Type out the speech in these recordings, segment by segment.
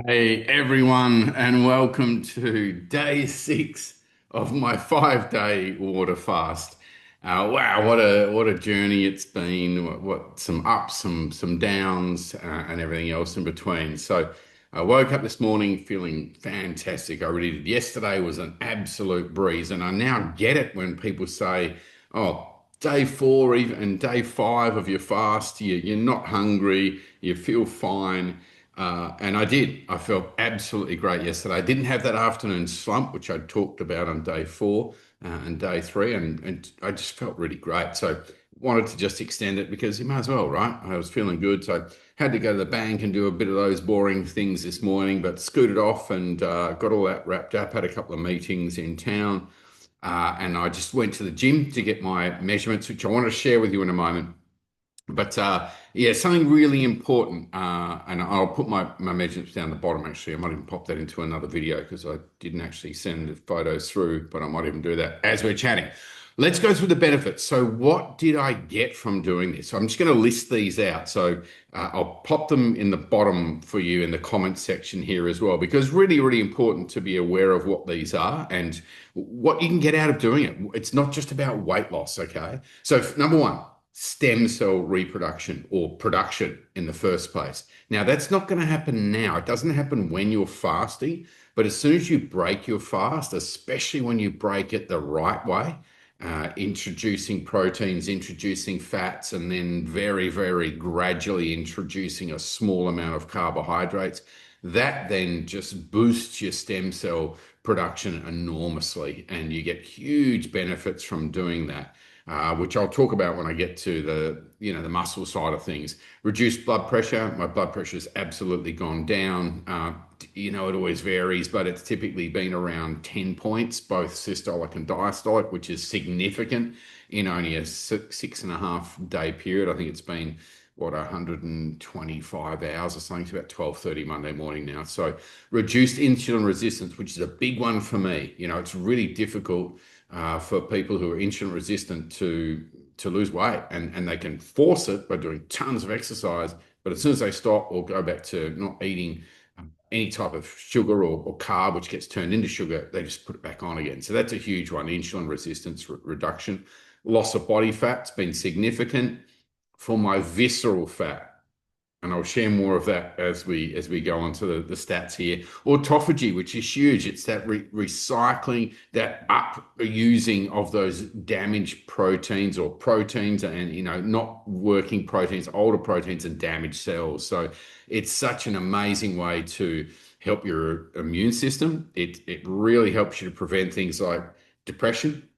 Hey everyone, and welcome to day 6 of my 5-day water fast. Wow, what a journey it's been. What some ups, some downs, and everything else in between. So I woke up this morning feeling fantastic. I really did. Yesterday was an absolute breeze, and I now get it when people say, "Oh, day 4, even and day 5 of your fast, you're not hungry, you feel fine." And I did. I felt absolutely great yesterday. I didn't have that afternoon slump, which I talked about on day 4 and day 3, and I just felt really great. So wanted to just extend it because you might as well, right? I was feeling good, so had to go to the bank and do a bit of those boring things this morning, but scooted off and got all that wrapped up. Had a couple of meetings in town, and I just went to the gym to get my measurements, which I want to share with you in a moment. But yeah, something really important, and I'll put my measurements down the bottom actually. I might even pop that into another video because I didn't actually send the photos through, but I might even do that as we're chatting. Let's go through the benefits. So, what did I get from doing this? So I'm just going to list these out. So, I'll pop them in the bottom for you in the comment section here as well, because really, really important to be aware of what these are and what you can get out of doing it. It's not just about weight loss, okay? So, number one, stem cell reproduction or production in the first place. Now, that's not going to happen now. It doesn't happen when you're fasting, but as soon as you break your fast, especially when you break it the right way, introducing proteins, introducing fats, and then very, very gradually introducing a small amount of carbohydrates, that then just boosts your stem cell production enormously, and you get huge benefits from doing that, which I'll talk about when I get to the muscle side of things. Reduced blood pressure. My blood pressure has absolutely gone down. It always varies, but it's typically been around 10 points, both systolic and diastolic, which is significant in only a 6.5 day period. I think it's been, what, 125 hours or something. It's about 12:30 Monday morning now. So reduced insulin resistance, which is a big one for me. It's really difficult for people who are insulin resistant to lose weight, and they can force it by doing tons of exercise, but as soon as they stop or go back to not eating any type of sugar or carb which gets turned into sugar, they just put it back on again. So that's a huge one. Insulin resistance reduction. Loss of body fat's been significant. For my visceral fat, and I'll share more of that as we go on to the stats here. Autophagy, which is huge. It's that recycling, that up using of those damaged proteins or proteins, and not working proteins, older proteins, and damaged cells. So it's such an amazing way to help your immune system. It really helps you to prevent things like depression,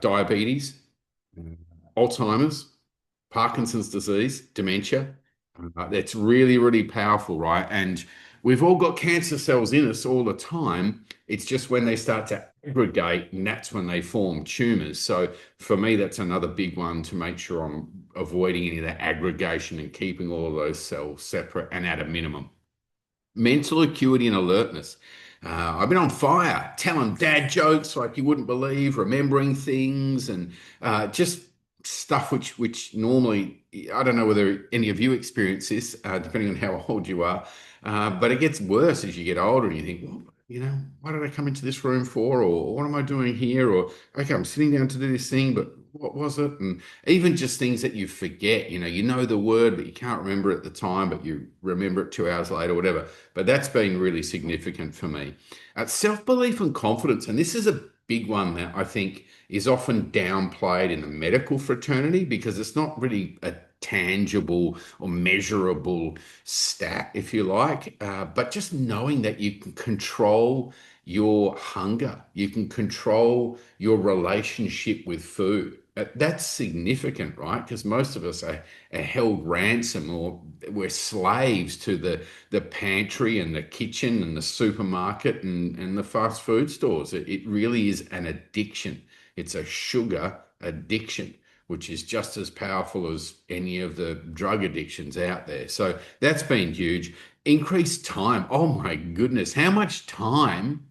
diabetes, Alzheimer's, Parkinson's disease, dementia. That's really, really powerful, right? And we've all got cancer cells in us all the time. It's just when they start to aggregate, and that's when they form tumors. So for me, that's another big one to make sure I'm avoiding any of that aggregation and keeping all of those cells separate and at a minimum. Mental acuity and alertness. I've been on fire, telling dad jokes like you wouldn't believe, remembering things, and just stuff which normally I don't know whether any of you experience this, depending on how old you are, but it gets worse as you get older, and you think, well, why did I come into this room for, or what am I doing here, or okay, I'm sitting down to do this thing, but what was it? And even just things that you forget, you know the word, but you can't remember it at the time, but you remember it 2 hours later, whatever. But that's been really significant for me. Self-belief and confidence, and this is a big one that I think is often downplayed in the medical fraternity because it's not really a tangible or measurable stat, if you like, but just knowing that you can control your hunger, you can control your relationship with food. That's significant, right? Because most of us are held ransom, or we're slaves to the pantry and the kitchen and the supermarket and the fast food stores. It really is an addiction. It's a sugar addiction, which is just as powerful as any of the drug addictions out there. So that's been huge. Increased time. Oh my goodness. How much time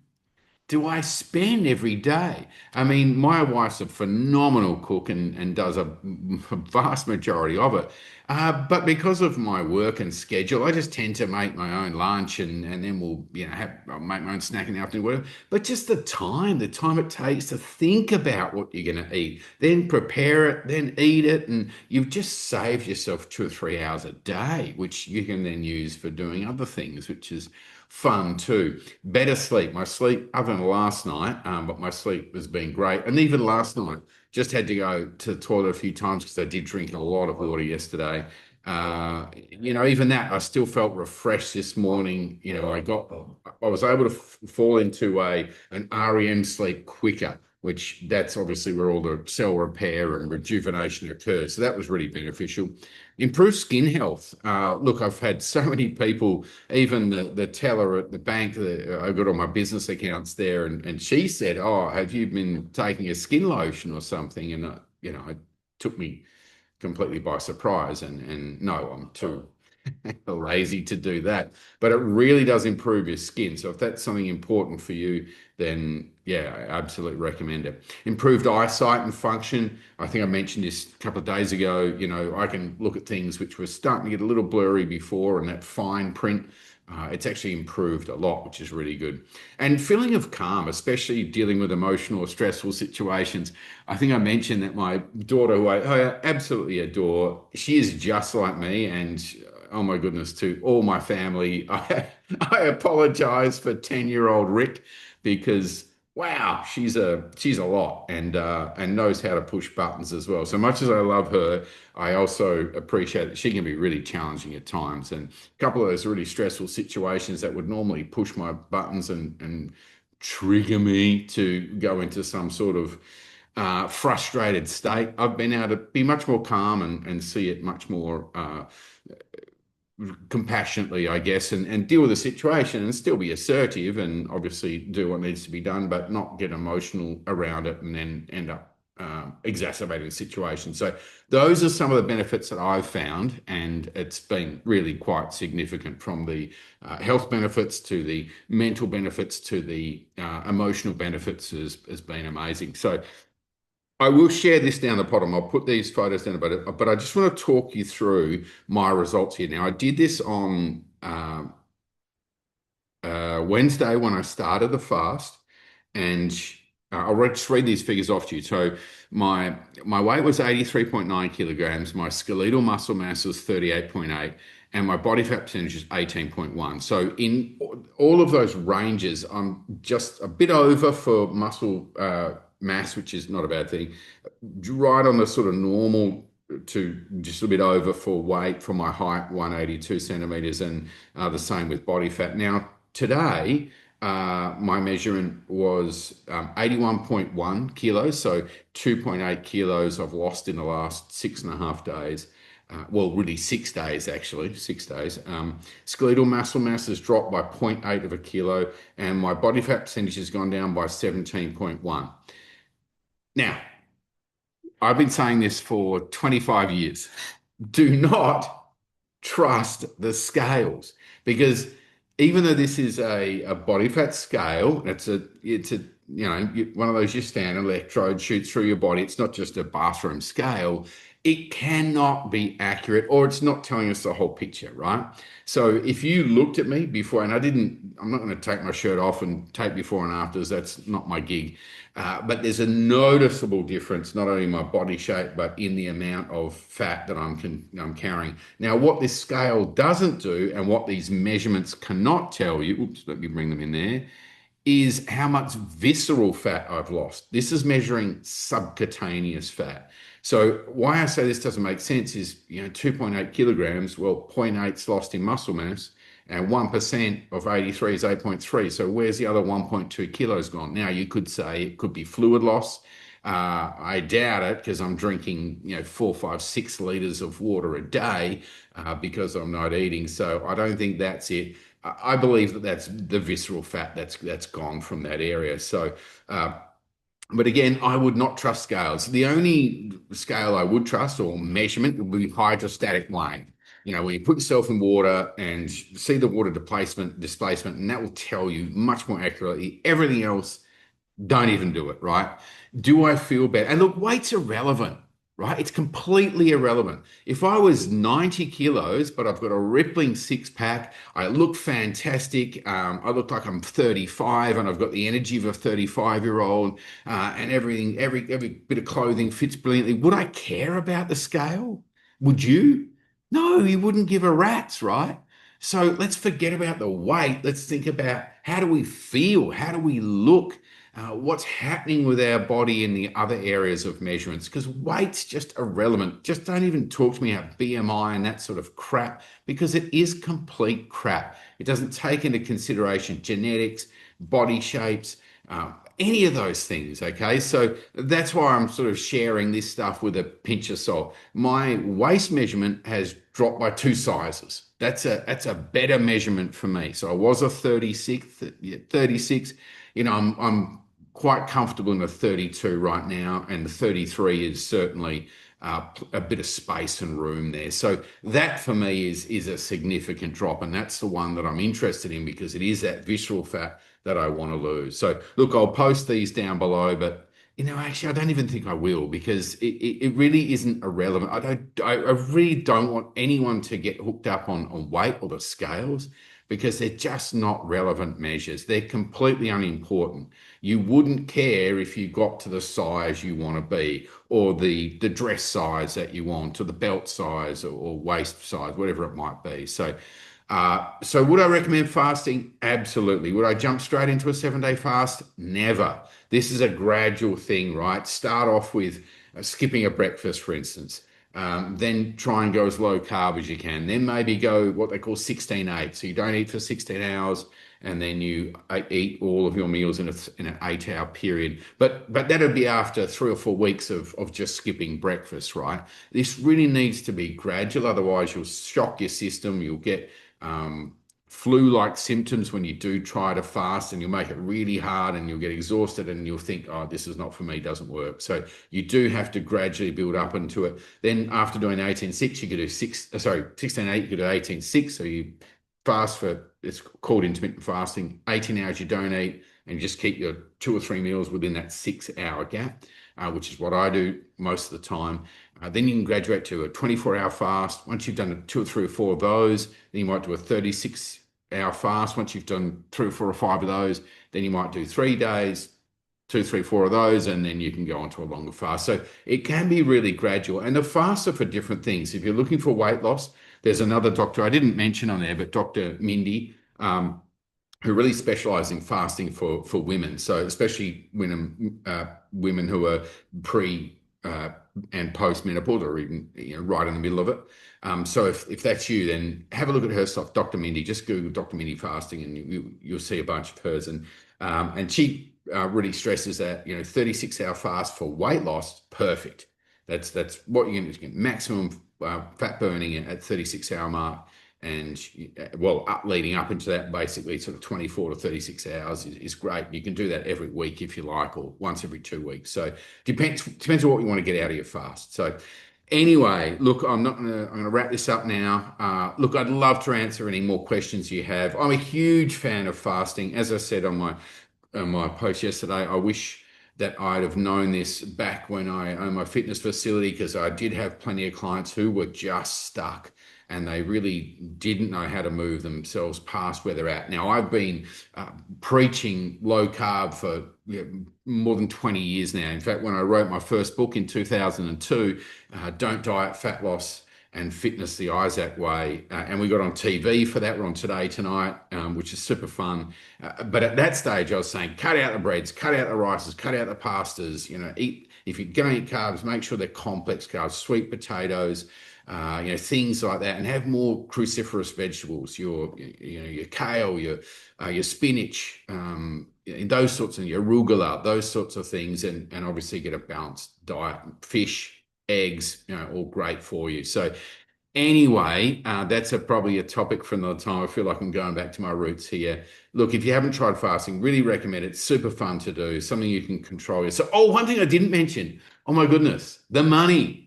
do I spend every day? I mean, my wife's a phenomenal cook and does a vast majority of it. But because of my work and schedule, I just tend to make my own lunch and then I'll make my own snack in the afternoon, whatever. But just the time it takes to think about what you're going to eat, then prepare it, then eat it, and you've just saved yourself 2 or 3 hours a day, which you can then use for doing other things, which is fun too. Better sleep. My sleep, other than last night, but my sleep has been great. And even last night, just had to go to the toilet a few times because I did drink a lot of water yesterday. Even that, I still felt refreshed this morning. I was able to fall into an REM sleep quicker, which that's obviously where all the cell repair and rejuvenation occurs. So that was really beneficial. Improved skin health. Look, I've had so many people, even the teller at the bank, I got all my business accounts there, and she said, "Oh, have you been taking a skin lotion or something?" And it took me completely by surprise. And no, I'm too lazy to do that. But it really does improve your skin. So if that's something important for you, then yeah, I absolutely recommend it. Improved eyesight and function. I think I mentioned this a couple of days ago. I can look at things which were starting to get a little blurry before, and that fine print. It's actually improved a lot, which is really good. And feeling of calm, especially dealing with emotional or stressful situations. I think I mentioned that my daughter, who I absolutely adore, she is just like me. And oh my goodness, to all my family, I apologize for 10-year-old Rick because wow, she's a lot and knows how to push buttons as well. So much as I love her, I also appreciate that she can be really challenging at times. And a couple of those really stressful situations that would normally push my buttons and trigger me to go into some sort of frustrated state, I've been able to be much more calm and see it much more compassionately, I guess, and deal with the situation and still be assertive and obviously do what needs to be done, but not get emotional around it and then end up exacerbating the situation. So those are some of the benefits that I've found, and it's been really quite significant, from the health benefits to the mental benefits to the emotional benefits has been amazing. So I will share this down the bottom. I'll put these photos down the bottom, but I just want to talk you through my results here. Now, I did this on Wednesday when I started the fast, and I'll just read these figures off to you. So my weight was 83.9 kilograms, my skeletal muscle mass was 38.8, and my body fat percentage is 18.1. So in all of those ranges, I'm just a bit over for muscle mass, which is not a bad thing, right on the sort of normal to just a bit over for weight for my height, 182 centimeters, and the same with body fat. Now, today, my measurement was 81.1 kilos, so 2.8 kilos I've lost in the last 6.5 days. Well, really 6 days, actually, 6 days. Skeletal muscle mass has dropped by zero point 0.8 of a kilo, and my body fat percentage has gone down by 17.1. Now, I've been saying this for 25 years. Do not trust the scales, because even though this is a body fat scale, it's a one of those you stand electrode shoots through your body. It's not just a bathroom scale. It cannot be accurate, or it's not telling us the whole picture, right? So if you looked at me before, and I'm not going to take my shirt off and take before and afters. That's not my gig. But there's a noticeable difference, not only in my body shape, but in the amount of fat that I'm carrying. Now, what this scale doesn't do, and what these measurements cannot tell you, oops, let me bring them in there, is how much visceral fat I've lost. This is measuring subcutaneous fat. So why I say this doesn't make sense is, 2.8 kilograms, well, 0.8's lost in muscle mass, and 1% of 83 is 8.3. So where's the other 1.2 kilos gone? Now, you could say it could be fluid loss. I doubt it, because I'm drinking, 4, 5, 6 liters of water a day because I'm not eating. So I don't think that's it. I believe that that's the visceral fat that's gone from that area. So, but again, I would not trust scales. The only scale I would trust, or measurement, would be hydrostatic weighing. when you put yourself in water and see the water displacement, and that will tell you much more accurately. Everything else, don't even do it, right? Do I feel bad? And look, weight's irrelevant, right? It's completely irrelevant. If I was 90 kilos, but I've got a rippling six pack, I look fantastic. I look like I'm 35 and I've got the energy of a 35-year-old, and everything, every bit of clothing fits brilliantly. Would I care about the scale? Would you? No, you wouldn't give a rat's, right? So let's forget about the weight. Let's think about how do we feel? How do we look? What's happening with our body in the other areas of measurements, because weight's just irrelevant. Just don't even talk to me about BMI and that sort of crap, because it is complete crap. It doesn't take into consideration genetics, body shapes, any of those things. Okay, so that's why I'm sort of sharing this stuff with a pinch of salt. My waist measurement has dropped by 2 sizes. That's a better measurement for me. So I was a 36, 36. I'm quite comfortable in the 32 right now, and the 33 is certainly a bit of space and room there. So that for me is a significant drop, and that's the one that I'm interested in because it is that visceral fat that I want to lose. So look, I'll post these down below, but actually, I don't even think I will because it really isn't irrelevant. I really don't want anyone to get hooked up on weight or the scales because they're just not relevant measures. They're completely unimportant. You wouldn't care if you got to the size you want to be, or the dress size that you want, or the belt size, or waist size, whatever it might be. So would I recommend fasting? Absolutely. Would I jump straight into a 7-day fast? Never. This is a gradual thing, right? Start off with skipping a breakfast, for instance. Then try and go as low carb as you can. Then maybe go what they call 16-8. So you don't eat for 16 hours, and then you eat all of your meals in an 8-hour period. But that'll be after 3 or 4 weeks of just skipping breakfast, right? This really needs to be gradual. Otherwise, you'll shock your system. You'll get flu-like symptoms when you do try to fast, and you'll make it really hard and you'll get exhausted and you'll think, oh, this is not for me, doesn't work. So you do have to gradually build up into it. Then after doing 18-6, you could do 16-8, you could do 18-6. So you fast for, it's called intermittent fasting, 18 hours you don't eat, and you just keep your 2 or 3 meals within that 6-hour gap, which is what I do most of the time. Then you can graduate to a 24-hour fast. Once you've done 2 or 3 or 4 of those, then you might do a 36-hour fast. Once you've done 3 or 4 or 5 of those, then you might do 3 days, 2, 3, 4 of those, and then you can go on to a longer fast. So it can be really gradual. And the fasts are for different things. If you're looking for weight loss, there's another doctor I didn't mention on there, but Dr. Mindy, who really specialize in fasting for women. So especially women who are pre and post menopause, or even right in the middle of it. So if that's you, then have a look at her stuff, Dr. Mindy. Just Google Dr. Mindy fasting, and you'll see a bunch of hers. And she really stresses that 36-hour fast for weight loss, perfect. That's what you're going to get, maximum fat burning at 36-hour mark. And leading up into that, basically sort of 24 to 36 hours is great. You can do that every week if you like, or once every 2 weeks. So depends on what you want to get out of your fast. So anyway, look, I'm gonna wrap this up now. Look, I'd love to answer any more questions you have. I'm a huge fan of fasting. As I said on my post yesterday, I wish that I'd have known this back when I owned my fitness facility, because I did have plenty of clients who were just stuck and they really didn't know how to move themselves past where they're at. Now, I've been preaching low carb for more than 20 years now. In fact, when I wrote my first book in 2002, Don't Diet, Fat Loss and Fitness the Isaac Way, and we got on TV for that. We're on Today Tonight, which is super fun. But at that stage, I was saying, cut out the breads, cut out the rices, cut out the pastas. Eat, if you're going to eat carbs, make sure they're complex carbs, sweet potatoes, things like that, and have more cruciferous vegetables. Your kale, your spinach, those sorts of, your arugula, those sorts of things, and obviously get a balanced diet. Fish, eggs, all great for you. So anyway, that's probably a topic for another time. I feel like I'm going back to my roots here. Look, if you haven't tried fasting, really recommend it. It's super fun to do, something you can control. So, one thing I didn't mention, oh my goodness, the money.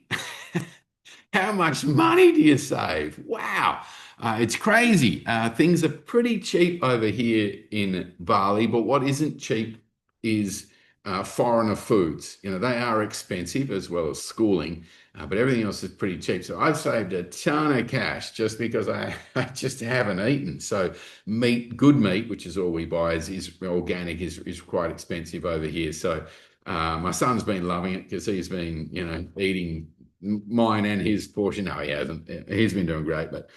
How much money do you save? Wow. It's crazy. Things are pretty cheap over here in Bali, but what isn't cheap is foreigner foods. You know, they are expensive as well as schooling, but everything else is pretty cheap. So I've saved a ton of cash just because I just haven't eaten. So meat, good meat, which is all we buy, is organic, is quite expensive over here. So my son's been loving it because he's been, eating mine and his portion. No, he hasn't. He's been doing great, but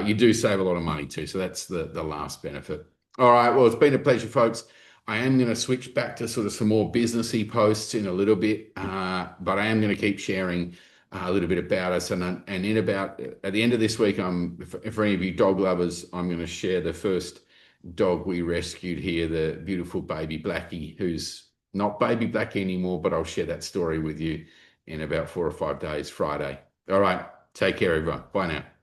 you do save a lot of money too. So that's the last benefit. All right. Well, it's been a pleasure, folks. I am going to switch back to sort of some more businessy posts in a little bit, but I am going to keep sharing a little bit about us. And in about at the end of this week, for any of you dog lovers, I'm going to share the first dog we rescued here, the beautiful baby Blackie, who's not baby Blackie anymore, but I'll share that story with you in about 4 or 5 days, Friday. All right. Take care, everyone. Bye now.